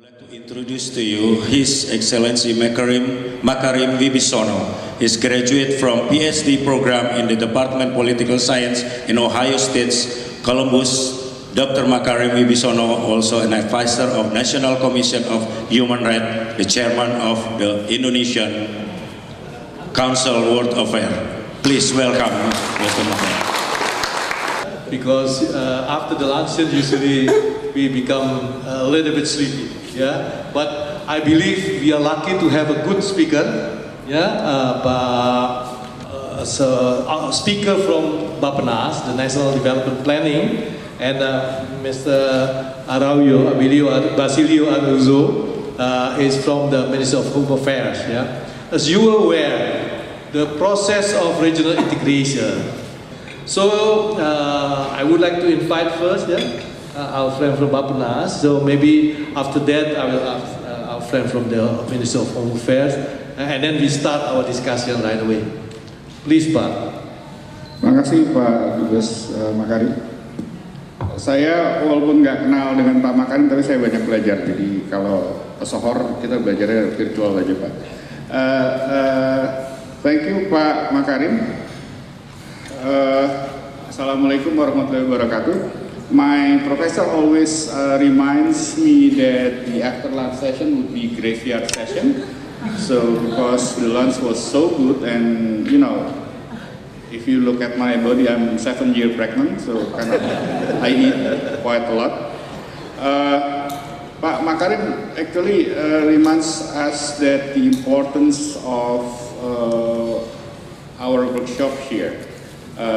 would like to introduce to you His Excellency Makarim Wibisono. He's graduate from PhD program in the Department of Political Science in Ohio State's Columbus. Dr. Makarim Wibisono, also an advisor of National Commission of Human Rights, the chairman of the Indonesian Council World Affairs. Please welcome Mr. Makarim. Because after the luncheon, usually we become a little bit sleepy, yeah. But I believe we are lucky to have a good speaker, yeah. Speaker from Bappenas, the National Development Planning, and Mr. Basilio Anuzo is from the Ministry of Home Affairs, yeah. As you are aware, the process of regional integration. So I would like to invite first, our friend from Bappenas. So maybe after that, I will ask our friend from the Ministry of Home Affairs, and then we start our discussion right away. Please, Pak. Terima kasih Pak Dubes Makarim. Saya walaupun nggak kenal dengan Pak Makarim, tapi saya banyak belajar. Jadi kalau pesohor kita belajarnya virtual aja Pak. Thank you Pak Makarim. Assalamualaikum warahmatullahi wabarakatuh. My professor always reminds me that the after lunch session would be graveyard session. So because the lunch was so good, and you know, if you look at my body, I'm 7 years pregnant, so kind of I eat quite a lot. Pak Makarim actually reminds us that the importance of our workshop here.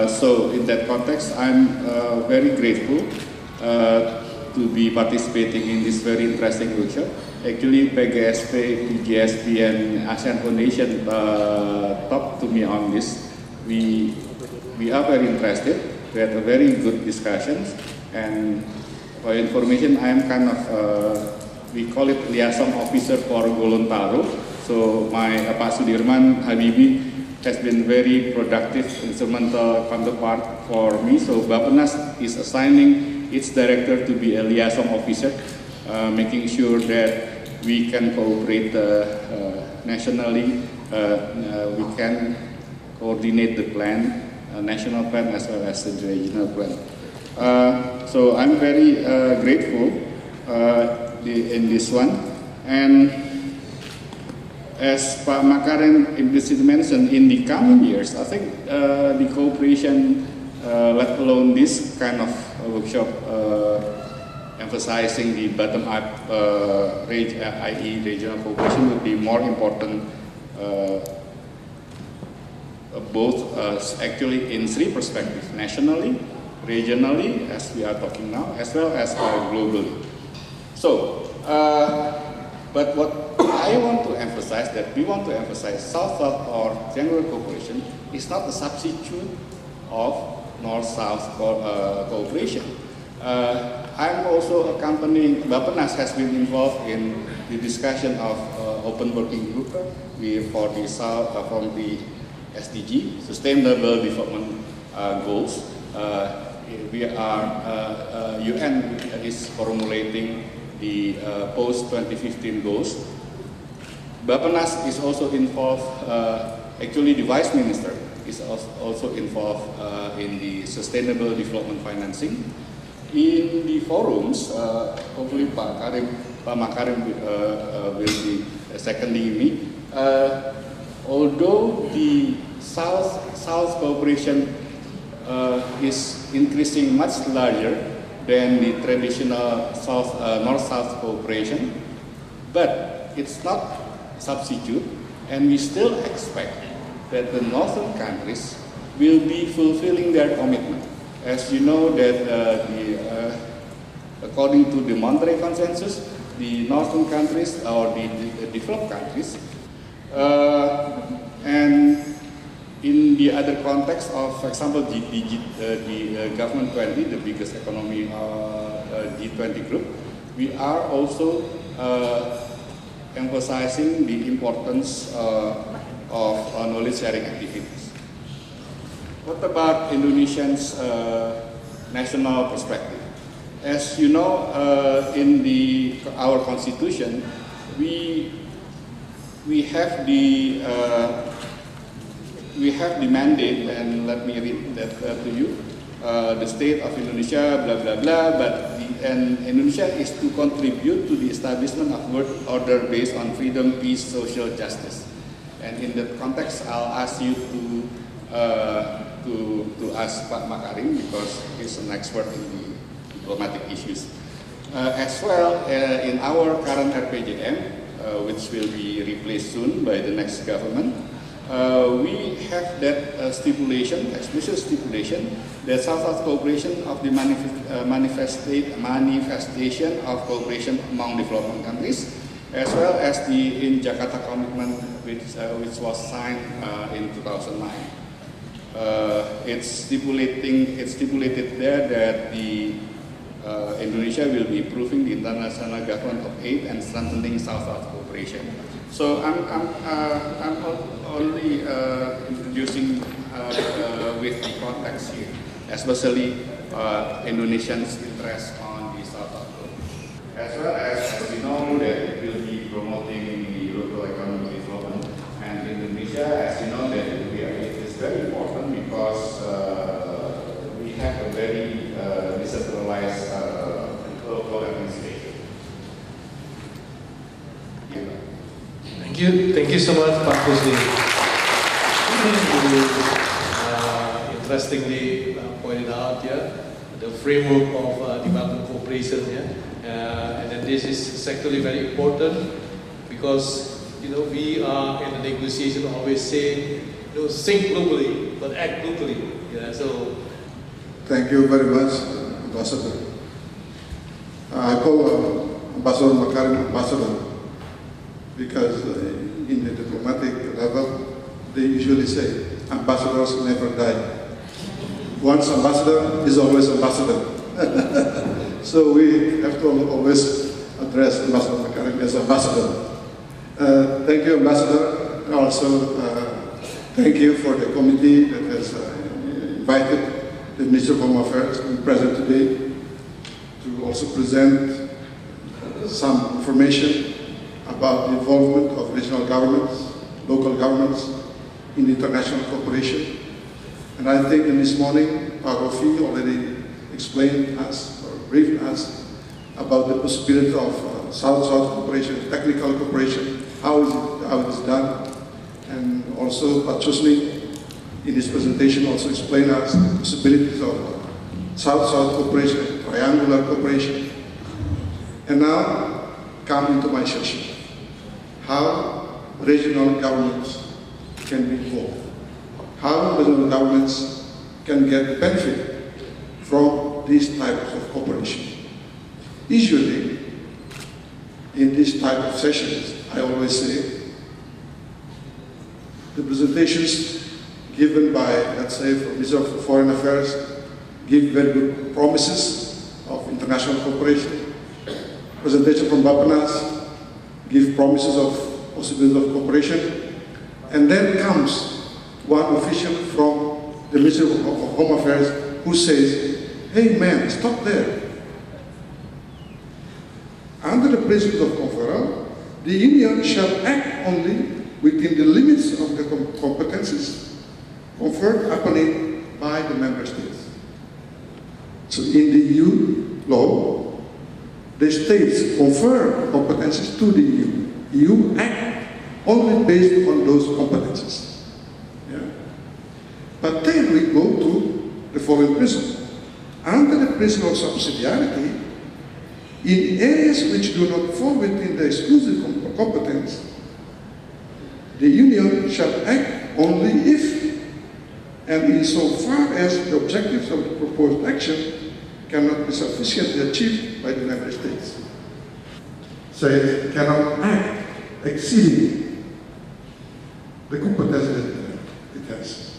So in that context, I'm very grateful to be participating in this very interesting workshop. Actually, PGSP, PGSP, and ASEAN Foundation talked to me on this. We are very interested. We had a very good discussions, and for information, I am kind of we call it liaison officer for Gorontalo. So my Pak Sudirman Habibi has been very productive, instrumental counterpart for me. So Bappenas is assigning its director to be a liaison officer, making sure that we can cooperate nationally. We can coordinate the plan, national plan as well as the regional plan. So I'm very grateful in this one. And as Pak Makarim implicitly mentioned, in the coming years, I think the cooperation, let alone this kind of workshop, emphasizing the bottom-up, i.e. regional cooperation, would be more important, both actually in three perspectives: nationally, regionally, as we are talking now, as well as globally. So, but what I want to emphasize, that we want to emphasize South-South or triangular cooperation is not a substitute of North-South cooperation. I'm also accompanying, Bappenas has been involved in the discussion of open working group for the South, from the SDG, Sustainable Development Goals. We are, UN is formulating the post-2015 goals. Bappenas is also involved, actually the Vice Minister is also involved in the Sustainable Development Financing. In the forums, hopefully Pak Makarim will be seconding me. Although the South cooperation is increasing much larger than the traditional North-South cooperation, but it's not substitute, and we still expect that the northern countries will be fulfilling their commitment. As you know that according to the Monterey Consensus, the northern countries or the developed countries, and in the other context of, for example, the Government 20, the biggest economy G20 group, we are also emphasizing the importance of knowledge sharing activities. What about Indonesians' national perspective? As you know, in our constitution, we have the mandate, and let me read that to you. The state of Indonesia, blah blah blah. And Indonesia is to contribute to the establishment of world order based on freedom, peace, social justice. And in that context, I'll ask you to ask Pak Makarim, because he's an expert in the diplomatic issues. As well, in our current RPJM, which will be replaced soon by the next government, we have that stipulation, explicit stipulation, that South-South cooperation of the manifestation of cooperation among developing countries, as well as the Jakarta commitment, which was signed in 2009. It's stipulated there that the Indonesia will be improving the international government of aid and strengthening South-South cooperation. So I'm only introducing with the context here, especially Indonesians' interest on the South-South cooperation. As well as we know that it will be promoting the local economic development, and Indonesia, as you know, that it is very important because we have a very decentralized local administration. Thank you so much, Pak Kusni. Interestingly pointed out, the framework of development cooperation, and then this is sectorally very important because we are in the negotiation always saying, think globally but act locally. So thank you very much, Ambassador. I call Ambassador Makarim Ambassador because in the diplomatic level, they usually say, ambassadors never die. Once ambassador is always ambassador. So we have to always address Ambassador Makarim as ambassador. Thank you, Ambassador. Also, thank you for the committee that has invited the Minister of Home Affairs to be present today to also present some information about the involvement of regional governments, local governments in international cooperation. And I think in this morning, Rofi already explained us, or briefed us, about the possibility of South-South cooperation, technical cooperation, how it is done. And also, Pak Chusni, in his presentation, also explained us the possibilities of South-South cooperation, triangular cooperation. And now, come into my session. How regional governments can be involved. How regional governments can get benefit from these types of cooperation. Usually, in these type of sessions, I always say, the presentations given by, let's say, from Minister of Foreign Affairs, give very good promises of international cooperation. Presentation from Bapenas give promises of possibilities of cooperation. And then comes one official from the Ministry of Home Affairs who says, hey man, stop there. Under the principles of conferral, the Union shall act only within the limits of the competences conferred upon it by the member states. So in the EU law, the states confer competences to the EU. EU act only based on those competences. But then we go to the following principle. Under the principle of subsidiarity, in areas which do not fall within the exclusive competence, the Union shall act only if, and insofar as the objectives of the proposed action cannot be sufficiently achieved by the member states. So it cannot act exceeding the competence that it has.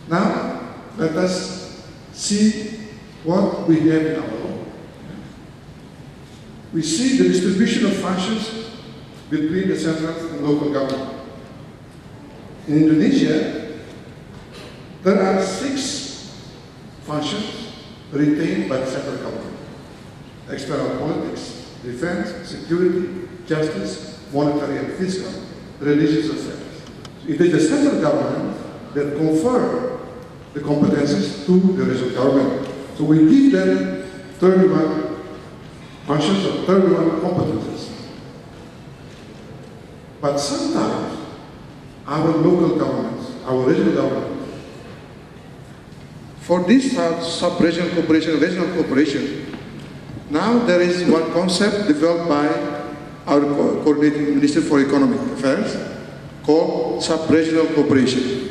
Now, let us see what we have in our law. We see the distribution of functions between the central and local government. In Indonesia, there are 6 functions retained by the central government. external politics, defense, security, justice, monetary and fiscal, religious affairs. It is the central government that confers the competences to the regional government. So we give them 31 functions or 31 competences. But sometimes our local governments, our regional governments, for this sub-regional cooperation, regional cooperation, now there is one concept developed by our coordinating Minister for Economic Affairs called sub-regional cooperation.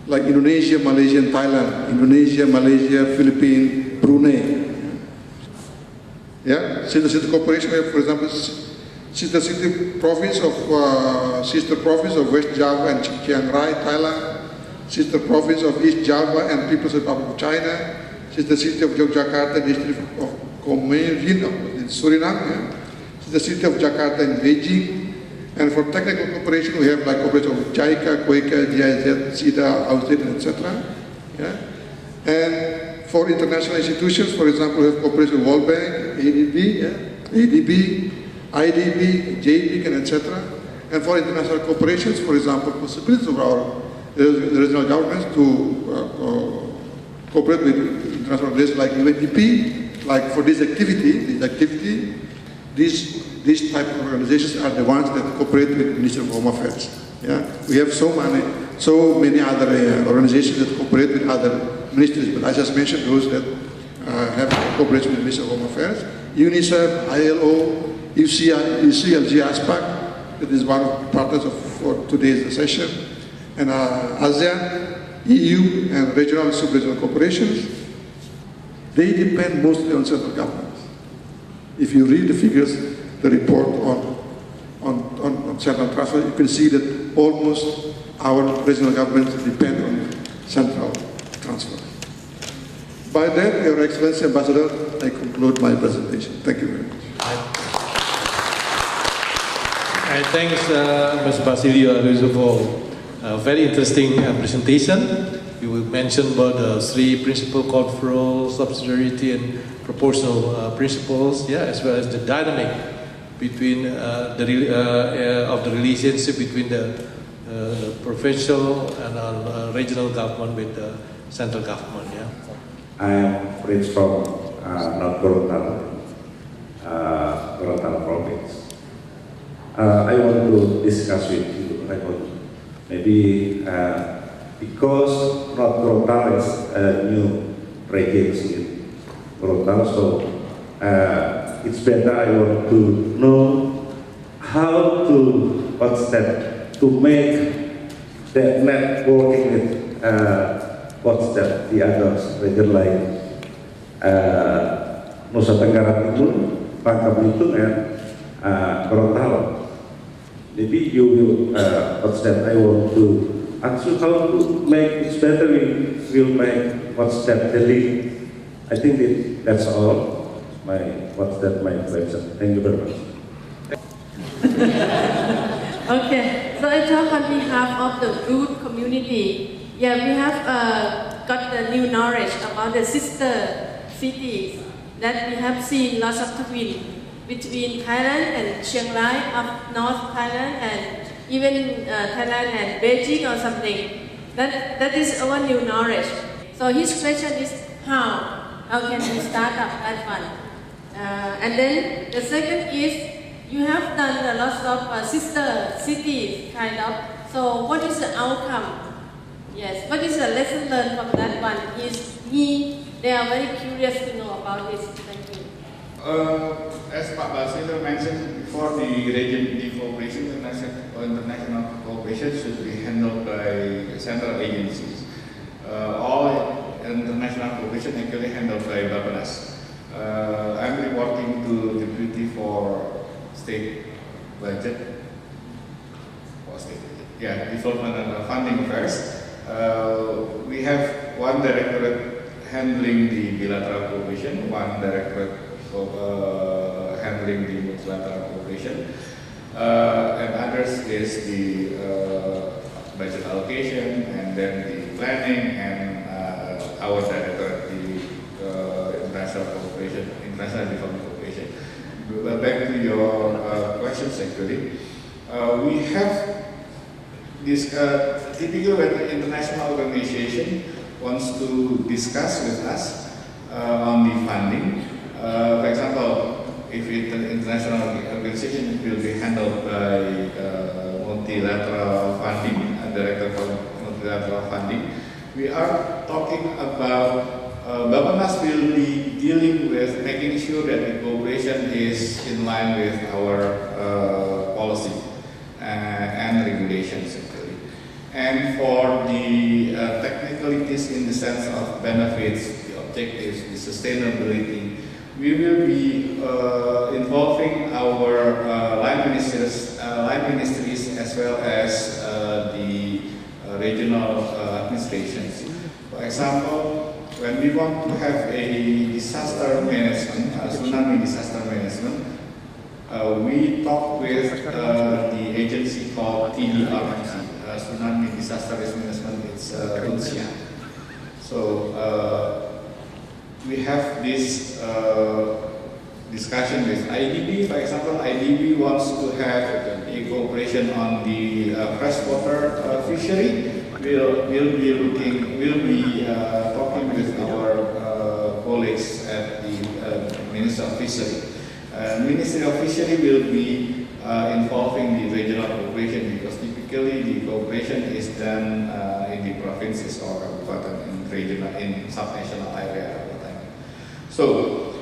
Like Indonesia, Malaysia, and Thailand. Indonesia, Malaysia, Philippines, Brunei. Yeah, sister cooperation. We have, for example, sister province of West Java and Chiang Rai, Thailand. Sister province of East Java and People's Republic of China. Sister city of Jakarta, district of Komerin in Suriname. Yeah. Sister city of Jakarta in Beijing. And for technical cooperation, we have like cooperation with JICA, Quaker, GIZ, SIDA, Australia, etc. Yeah? And for international institutions, for example, we have cooperation with World Bank, ADB, yeah? ADB, IDB, JPIC, and etc. And for international cooperations, for example, possibilities of our regional governments to cooperate with international organizations like UNDP, like for this activity, these type of organizations are the ones that cooperate with the Ministry of Home Affairs. Yeah? We have so many other organizations that cooperate with other ministries, but I just mentioned those that have cooperation with the Ministry of Home Affairs. UNICEF, ILO, UCLG ASPAC, that is one of the partners for today's session, and ASEAN, EU, and regional and sub-regional corporations. They depend mostly on central governments. If you read the figures, the report on central transfer, you can see that almost our regional governments depend on central transfer. By that, Your Excellency Ambassador, I conclude my presentation. Thank you very much. Thanks, Mr. Basilio Araujo, for a very interesting presentation. You mentioned about the three principal control, subsidiarity, and proportional principles, yeah, as well as the dynamic between of the relationship between the provincial and regional government with the central government. Yeah. I am Rich from North Gorontalo province. I want to discuss with you about maybe because North Gorontalo is a new region in Gorontalo, so it's better I want to know how to, what's that, to make that networking with what's that, the others, region like Nusa Tenggara Timur, Bangka Belitung, and Gorontalo. Maybe you will, what's that, I want to ask you how to make it better, we will make what's that, the link. I think that's all. My question. Thank you very much. Okay, so I talk on behalf of the youth community. Yeah, we have got the new knowledge about the sister cities that we have seen lots of twin between Thailand and Chiang Rai of North Thailand and even Thailand and Beijing or something. That is our new knowledge. So his question is how can we start up that one? And then the second is, you have done a lot of sister cities, kind of. So what is the outcome? Yes, what is the lesson learned from that one? They are very curious to know about this. Thank you. As Pak Basilio mentioned before, the cooperation, international cooperation should be handled by central agencies. All international cooperation actually handled by Bappenas. I'm reporting to the Deputy for State Budget, Development and Funding Affairs. We have one directorate handling the bilateral cooperation, one directorate handling the multilateral cooperation, and others is the budget allocation, and then the planning, and our directorate, the international international development cooperation. But back to your questions actually, we have this typically when the international organization wants to discuss with us on the funding. For example, if it's an international organization, it will be handled by multilateral funding, director for multilateral funding. We are talking about Bappenas will be dealing with making sure that the cooperation is in line with our policy and regulations actually. And for the technicalities in the sense of benefits, the objectives, the sustainability, we will be involving our line ministries as well as the regional administrations. For example, when we want to have a disaster management, tsunami disaster management, we talk with the agency called TDRMC, Tsunami Disaster Risk Management. It's ASEAN. So we have this discussion with IDB. For example, IDB wants to have a cooperation on the freshwater fishery. We'll be talking with our colleagues at the Ministry of Fishery. Ministry of Fishery will be involving the regional cooperation because typically the cooperation is done in the provinces or in regional, in subnational area. So,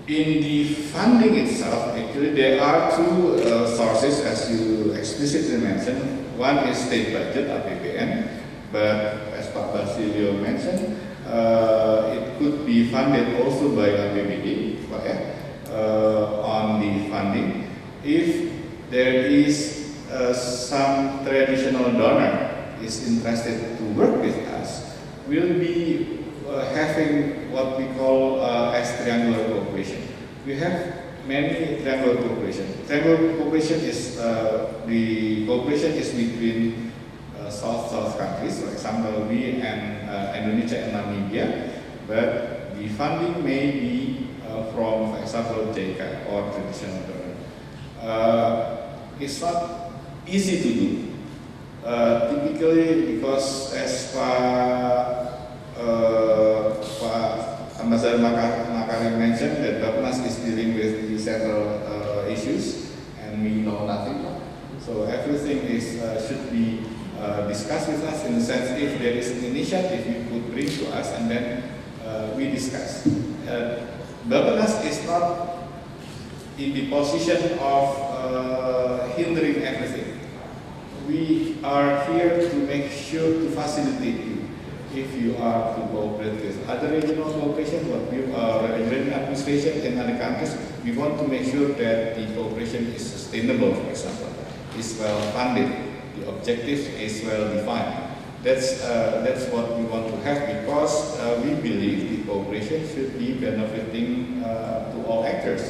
in the funding itself, actually there are two sources as you explicitly mentioned. One is state budget, APBN, but as Pak Basilio mentioned, it could be funded also by APBD on the funding. If there is some traditional donor is interested to work with us, we'll be having what we call as triangular cooperation. We have many triangular cooperation. Triangular cooperation is the cooperation is between South-South countries. For example, we and Indonesia and Namibia, but the funding may be from, for example, JICA or traditional donor. It's not easy to do. Typically, because as Ambassador Makarim mentioned that Bappenas is dealing with the central issues and we know nothing. So everything is should be discussed with us in the sense if there is an initiative you could bring to us and then we discuss. Bappenas is not in the position of hindering everything. We are here to make sure to facilitate you. If you are to cooperate with other regional cooperation, what we regional administration in other countries, we want to make sure that the cooperation is sustainable, for example, is well funded, the objectives is well defined. That's what we want to have because we believe the cooperation should be benefiting to all actors.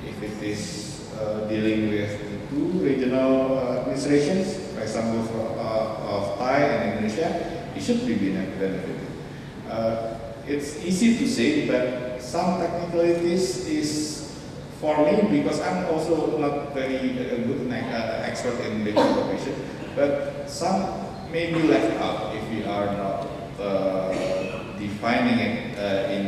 If it is dealing with the two regional administrations, for example, of Thai and Indonesia, it should be benefited. It's easy to say, but some technicalities is for me because I'm also not very good expert in regional cooperation, but some may be left out if we are not defining it in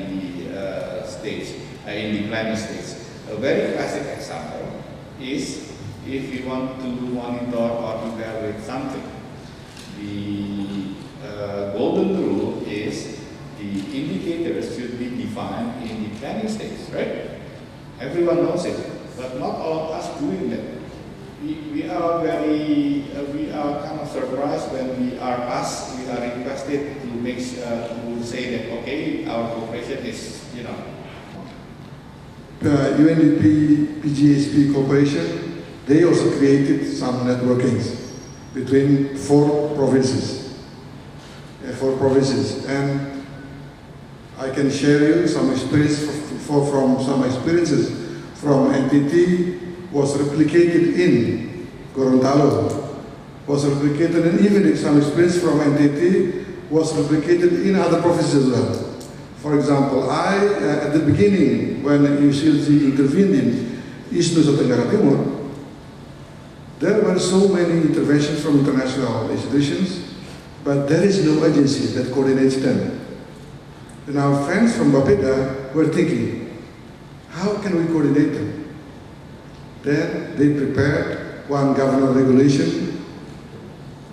the stage, in the planning stage. A very classic example is if you want to monitor or to evaluate something. The golden rule is the indicators should be defined in the planning stage, right? Everyone knows it, but not all of us doing that. We are kind of surprised when we are asked, we are requested to make to say that okay, our cooperation is The UNDP PGSP Corporation, they also created some networkings between four provinces, and I can share you some experience from some experiences from NTT was replicated in Gorontalo, was replicated, and even some experience from NTT was replicated in other provinces as well. For example, at the beginning, when UCLG intervened in East Nusa Tenggara Timur, there were so many interventions from international institutions, but there is no agency that coordinates them. And our friends from Bapeda were thinking, how can we coordinate them? Then they prepared one government regulation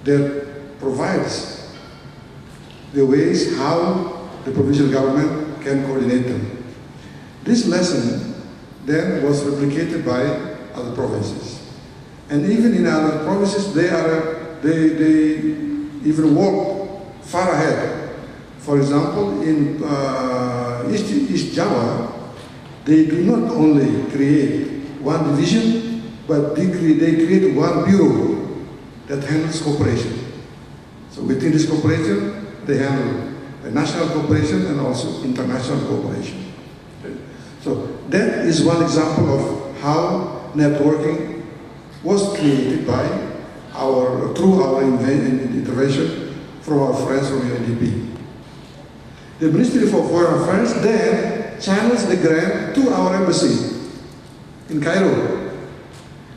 that provides the ways how the provincial government can coordinate them. This lesson then was replicated by other provinces. And even in other provinces, they even walk far ahead. For example, in East Java, they do not only create one division, but they create one bureau that handles cooperation. So within this cooperation, they handle the national cooperation and also international cooperation. So that is one example of how networking was created by through our intervention from our friends from UNDP. The Ministry for Foreign Affairs then channels the grant to our embassy in Cairo.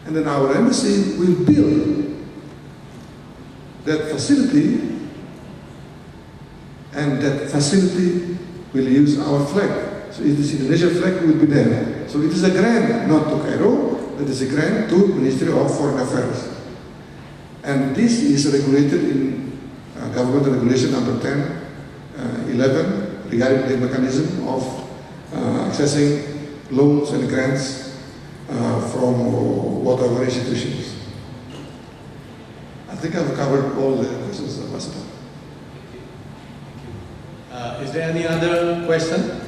And then our embassy will build that facility, and that facility will use our flag. So it is Indonesian flag will be there. So it is a grant not to Cairo, but it's a grant to Ministry of Foreign Affairs. And this is regulated in Government Regulation number 11 regarding the mechanism of accessing loans and grants from whatever institutions. I think I've covered all the questions, Ambassador. Is there any other question?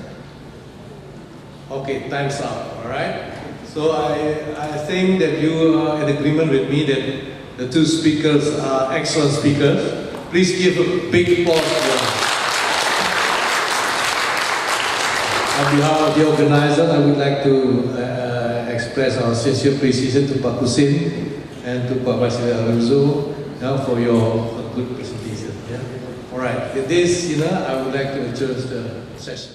Okay, time's up, all right? So I think that you are in agreement with me that the two speakers are excellent speakers. Please give a big applause to them. On behalf of the organizer, I would like to express our sincere appreciation to Pak Husin and to Pak Basir Alonso for your good presentation. Yeah? All right, with this, I would like to adjourn the session.